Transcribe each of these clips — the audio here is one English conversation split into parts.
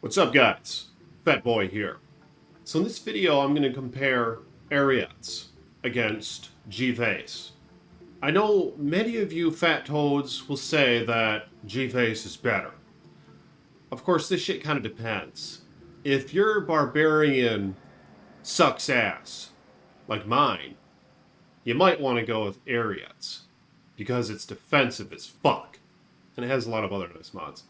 What's up, guys? Fat Boy here. So in this video, I'm going to compare ARREATS against GFACE. I know many of you fat toads will say that GFACE is better. Of course, this shit kind of depends. If your barbarian sucks ass, like mine, you might want to go with ARREATS, because it's defensive as fuck, and it has a lot of other nice mods.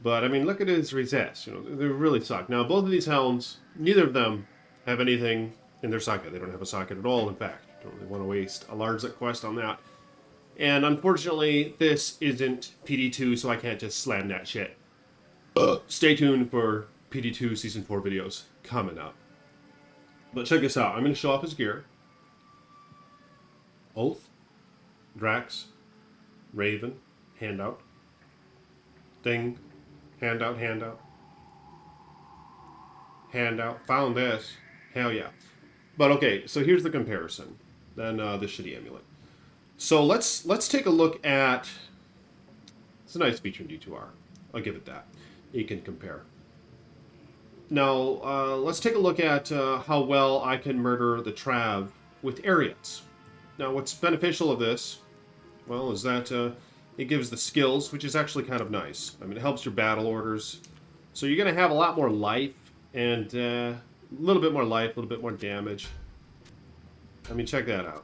But, I mean, look at his resist. You know, they really suck. Now, both of these helms, neither of them have anything in their socket. They don't have a socket at all, in fact. Don't really want to waste a large quest on that. And, unfortunately, this isn't PD2, so I can't just slam that shit. Stay tuned for PD2 Season 4 videos coming up. But check this out. I'm going to show off his gear. Oath, Drax, Raven, Handout, Thing, Handout, found this, hell yeah. But okay, so here's the comparison, then this shitty amulet. So let's take a look at, it's a nice feature in D2R, I'll give it that, you can compare. Now, let's take a look at how well I can murder the Trav with ARREATS. Now, what's beneficial of this, well, is that it gives the skills, which is actually kind of nice. I mean, it helps your battle orders. So you're going to have a lot more life, and a little bit more life, a little bit more damage. I mean, check that out.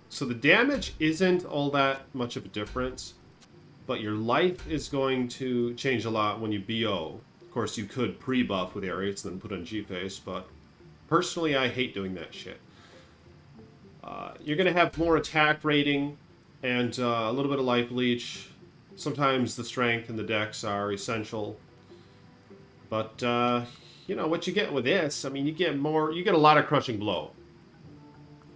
So the damage isn't all that much of a difference, but your life is going to change a lot when you BO. Of course, you could pre-buff with ARREATS and then put on GFACE, but personally, I hate doing that shit. You're going to have more attack rating, and a little bit of life leech. Sometimes the strength and the dex are essential. But, you know, what you get with this, I mean, you get a lot of crushing blow.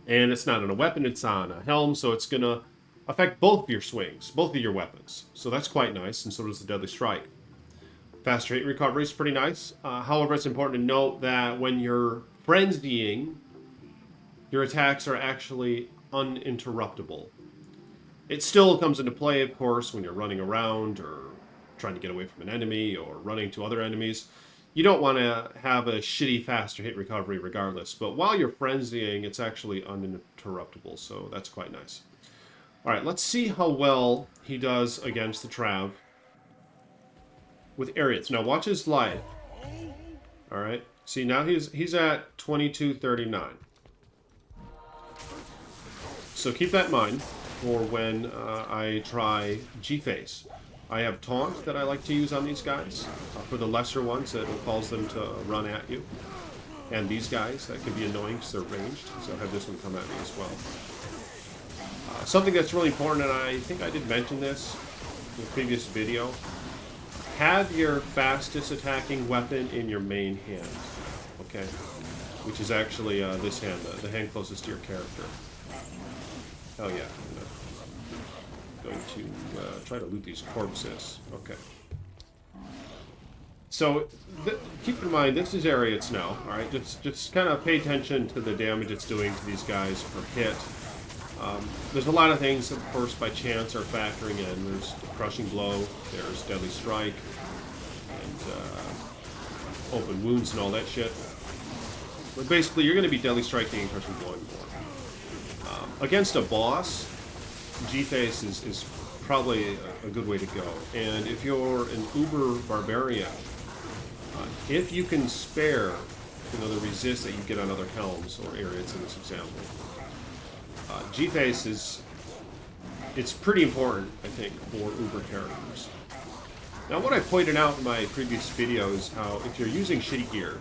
And it's not on a weapon, it's on a helm, so it's going to affect both of your swings, both of your weapons. So that's quite nice, and so does the Deadly Strike. Faster hit recovery is pretty nice. However, it's important to note that when you're frenzying, your attacks are actually uninterruptible. It still comes into play, of course, when you're running around or trying to get away from an enemy or running to other enemies. You don't want to have a shitty faster hit recovery regardless, but while you're frenzying, it's actually uninterruptible, so that's quite nice. Alright, let's see how well he does against the Trav with ARREATS. Now watch his life. Alright, see now he's at 2239. So keep that in mind for when I try GFACE. I have Taunt that I like to use on these guys. For the lesser ones, it calls them to run at you. And these guys, that can be annoying because they're ranged, so I have this one come at me as well. Something that's really important, and I think I did mention this in the previous video, have your fastest attacking weapon in your main hand, okay? Which is actually this hand, the hand closest to your character. Hell yeah. I'm going to try to loot these corpses. Okay. So, keep in mind, this is ARREATS now, alright? Just kind of pay attention to the damage it's doing to these guys per hit. There's a lot of things, of course, by chance are factoring in. There's Crushing Blow, there's Deadly Strike, and Open Wounds and all that shit. But basically, you're going to be Deadly Striking and Crushing Blowing more. Against a boss, GFACE is probably a good way to go. And if you're an uber barbarian, if you can spare, you know, the resist that you get on other helms or ARREATS in this example, GFACE it's pretty important, I think, for uber characters. Now, what I pointed out in my previous video is how if you're using shitty gear,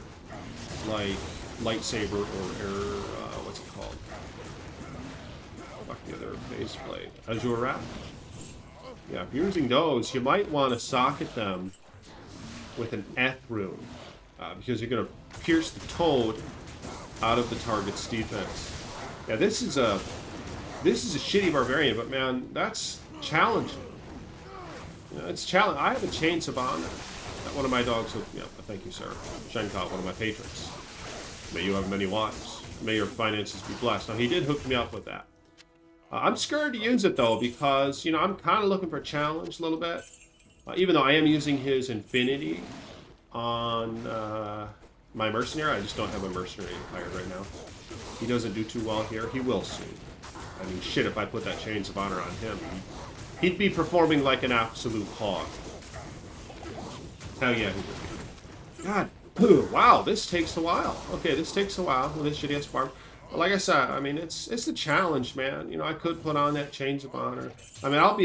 like lightsaber or what's it called? The other base blade. Azure Wrap? Yeah, if you're using those, you might want to socket them with an Eth rune, because you're going to pierce the toad out of the target's defense. Yeah, this is a shitty barbarian, but man, that's challenging. You know, it's challenging. I have a chain Saban that one of my dogs hooked me up. Thank you, sir. Shenka, one of my patrons. May you have many wives. May your finances be blessed. Now, he did hook me up with that. I'm scared to use it, though, because, you know, I'm kind of looking for a challenge a little bit. Even though I am using his Infinity, on my mercenary. I just don't have a mercenary hired right now. He doesn't do too well here. He will soon. I mean, shit, if I put that Chains of Honor on him, he'd be performing like an absolute hog. Hell yeah, he would be. God, wow, this takes a while. Okay, this takes a while with this shitty ass farm. But like I said, I mean, it's a challenge, man. You know, I could put on that Chains of Honor. I mean, I'll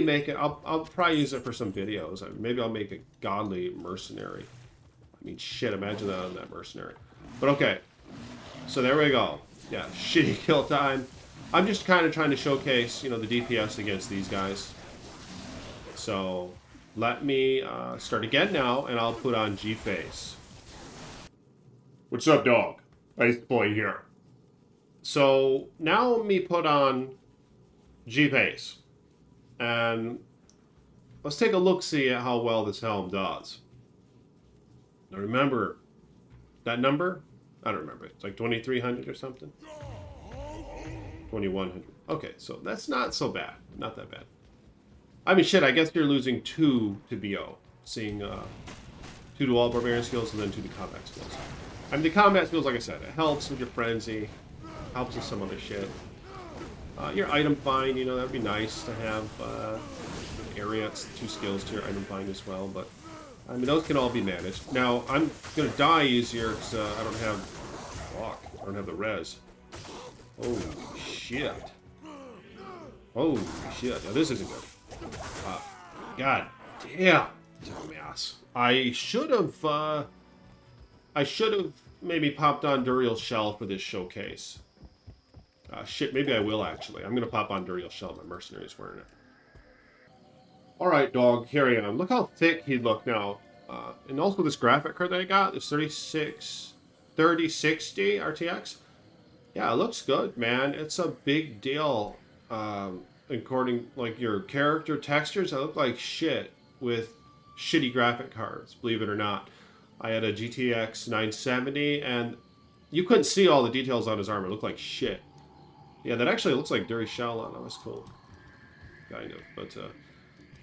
probably use it for some videos. Maybe I'll make a godly mercenary. I mean, shit, imagine that on that mercenary. But okay, so there we go. Yeah, shitty kill time. I'm just kind of trying to showcase, you know, the DPS against these guys. So let me start again now, and I'll put on GFACE. What's up, dog? Nice boy here. So now me put on GFACE, and let's take a look-see at how well this helm does. Now remember that number? I don't remember. It's like 2,300 or something. 2,100. Okay, so that's not so bad. Not that bad. I mean, shit, I guess you're losing 2 to BO. Seeing 2 to all barbarian skills and then 2 to combat skills. I mean, the combat skills, like I said, it helps with your frenzy. Helps with some other shit. Your item find, you know, that'd be nice to have ARREATS, 2 skills to your item find as well. But, I mean, those can all be managed. Now, I'm going to die easier because I don't have... Fuck. I don't have the res. Holy shit. Holy shit. Now, this isn't good. God damn. Dumbass. I should have maybe popped on Duriel Shell for this showcase. Shit, maybe I will actually. I'm going to pop on Duriel Shell. My mercenary's wearing it. Alright, dog. Here I am. Look how thick he looked now. And also this graphic card that I got, this 3060 RTX. Yeah, it looks good, man. It's a big deal. According, like, your character textures, I look like shit with shitty graphic cards, believe it or not. I had a GTX 970, and you couldn't see all the details on his armor. It looked like shit. Yeah, that actually looks like Duri Shell on him. That's cool. Kind of, but,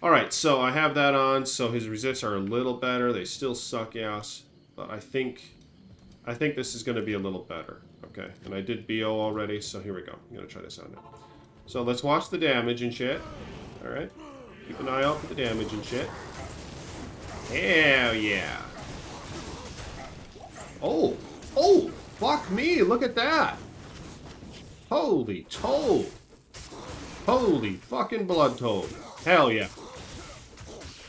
alright, so I have that on, so his resists are a little better. They still suck ass, but I think this is going to be a little better. Okay, and I did BO already, so here we go. I'm going to try this out now. So let's watch the damage and shit. Alright, keep an eye out for the damage and shit. Hell yeah. Oh, oh, fuck me, look at that. Holy toad. Holy fucking blood toad. Hell yeah.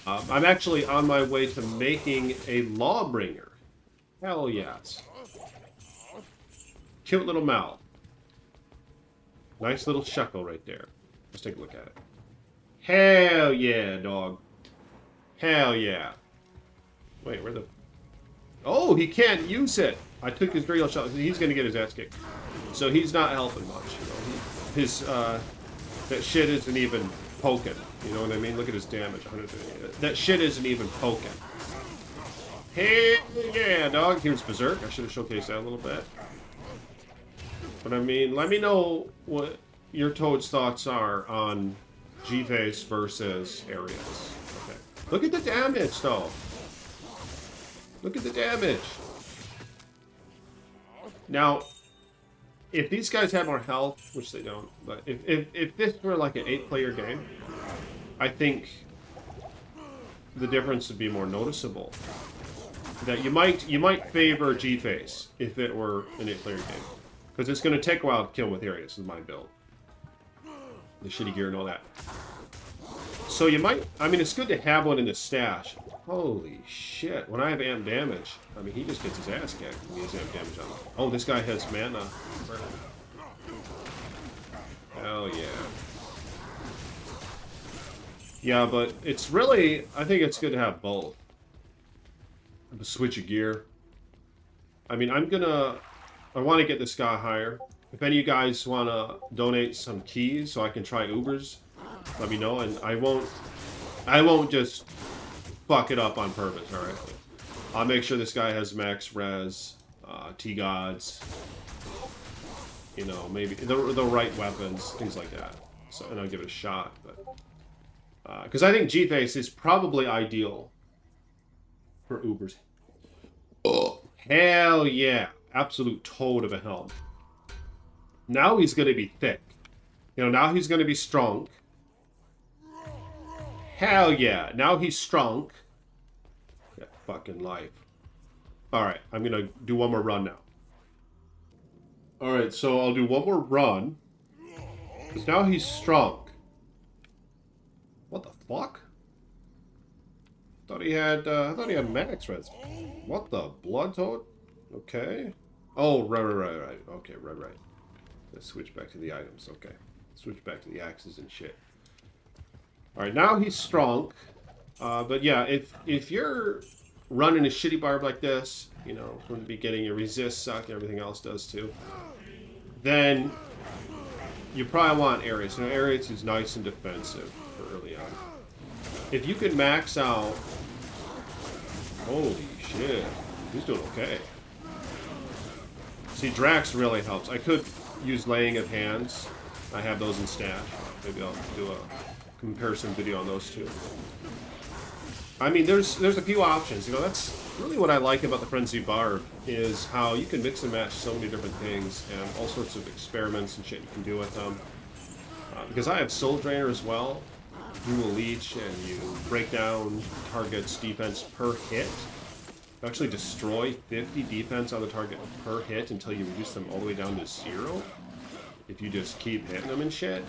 I'm actually on my way to making a Lawbringer. Hell yes. Cute little mouth. Nice little shekel right there. Let's take a look at it. Hell yeah, dog. Hell yeah. Wait, where the... Oh, he can't use it. I took his real shot. He's going to get his ass kicked. So he's not helping much. You know? His, that shit isn't even poking. You know what I mean? Look at his damage. 150. That shit isn't even poking. Hey, yeah, dog. Here's Berserk. I should have showcased that a little bit. But I mean, let me know what your Toad's thoughts are on GFACE versus ARREATS. Okay. Look at the damage, though. Look at the damage. Now, if these guys had more health, which they don't, but if this were like an 8-player game, I think the difference would be more noticeable. That you might favor GFACE if it were an 8-player game. Because it's going to take a while to kill with ARREATS with my build. The shitty gear and all that. So you might... I mean, it's good to have one in the stash. Holy shit. When I have amp damage, I mean, he just gets his ass kicked when he has amp damage on him. Oh, this guy has mana. Hell yeah. Yeah, but it's really... I think it's good to have both. A switch of gear. I mean, I want to get this guy higher. If any of you guys want to donate some keys so I can try Ubers, let me know. And I won't just fuck it up on purpose, alright? I'll make sure this guy has max res, T-Gods, you know, maybe the right weapons, things like that. So, and I'll give it a shot. But because I think GFACE is probably ideal for Ubers. Hell yeah. Absolute toad of a helm. Now he's going to be thick. You know, now he's going to be strong. Hell yeah. Now he's strong. Yeah, fucking life. Alright, I'm going to do one more run now. Alright, so I'll do one more run. Because now he's strong. What the fuck? I thought he had max res. What the blood toad? Okay. Oh, right. Okay, right. Let's switch back to the items. Okay. Switch back to the axes and shit. Alright, now he's strong. But yeah, if you're running a shitty barb like this, you know, from the beginning, your resist suck and everything else does too, then you probably want ARREATS. You know, ARREATS is nice and defensive for early on. If you can max out... Holy shit. He's doing okay. See, Drax really helps. I could use laying of hands. I have those in stash. Maybe I'll do a comparison video on those two. I mean, there's a few options. You know, that's really what I like about the Frenzy Barb, is how you can mix and match so many different things and all sorts of experiments and shit you can do with them. Because I have Soul Drainer as well. You will leech and you break down target's defense per hit. You actually destroy 50 defense on the target per hit until you reduce them all the way down to 0. If you just keep hitting them and shit.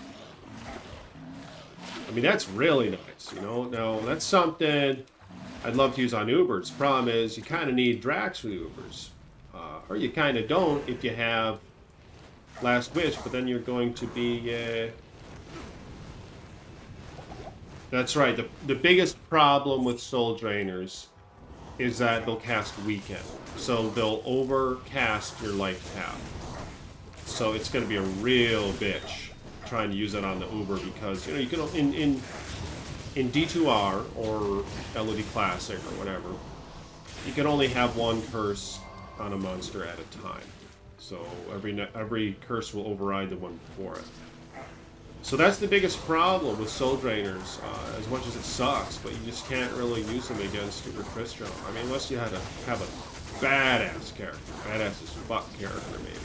I mean, that's really nice, you know? Now, that's something I'd love to use on Ubers. Problem is, you kind of need Drax for the Ubers. Or you kind of don't if you have Last Wish, but then you're going to be... That's right. The biggest problem with Soul Drainers is that they'll cast Weekend. So they'll overcast your life tab. So it's going to be a real bitch trying to use it on the Uber because, you know, you can in D2R or LOD Classic or whatever, you can only have one curse on a monster at a time. So every curse will override the one before it. So that's the biggest problem with Soul Drainers, as much as it sucks, but you just can't really use them against Super Crystro. I mean, unless you had to have a badass character, badass as fuck character, maybe.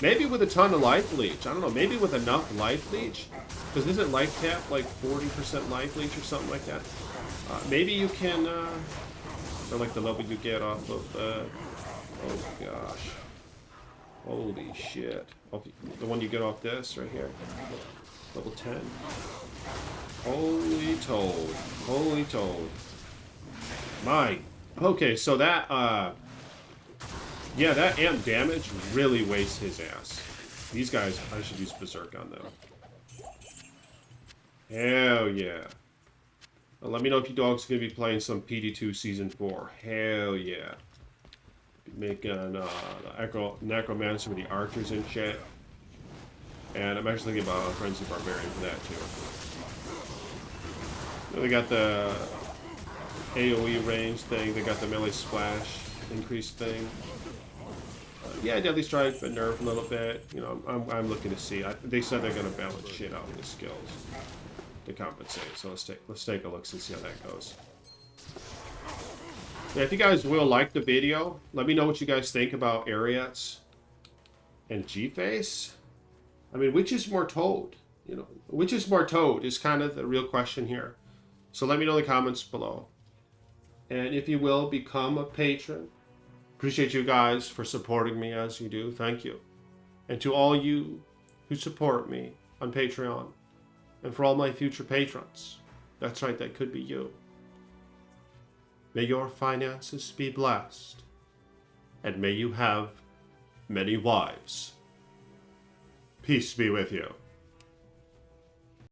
Maybe with a ton of Life Leech, I don't know, maybe with enough Life Leech, because isn't life cap like 40% Life Leech or something like that? Maybe you can, or like the level you get off of, oh gosh. Holy shit. The one you get off this, right here. Level 10. Holy toad. Holy toad. My. Okay, so that, yeah, that amp damage really wastes his ass. These guys, I should use Berserk on them. Hell yeah. Well, let me know if you dogs are going to be playing some PD2 Season 4. Hell yeah. Making the Necromancer with the archers and shit. And I'm actually thinking about a Frenzy Barbarian for that too. Then they got the AoE range thing, they got the melee splash increase thing. Yeah, Deadly Strike, but nerf a little bit. You know, I'm looking to see. They said they're gonna balance shit out with the skills to compensate. So let's take a look and see how that goes. Yeah, if you guys will like the video, let me know what you guys think about ARREATS and GFACE. I mean, which is more Toad? You know, which is more Toad is kind of the real question here. So let me know in the comments below. And if you will, become a patron. Appreciate you guys for supporting me as you do. Thank you. And to all you who support me on Patreon, and for all my future patrons, that's right, that could be you. May your finances be blessed, and may you have many wives. Peace be with you.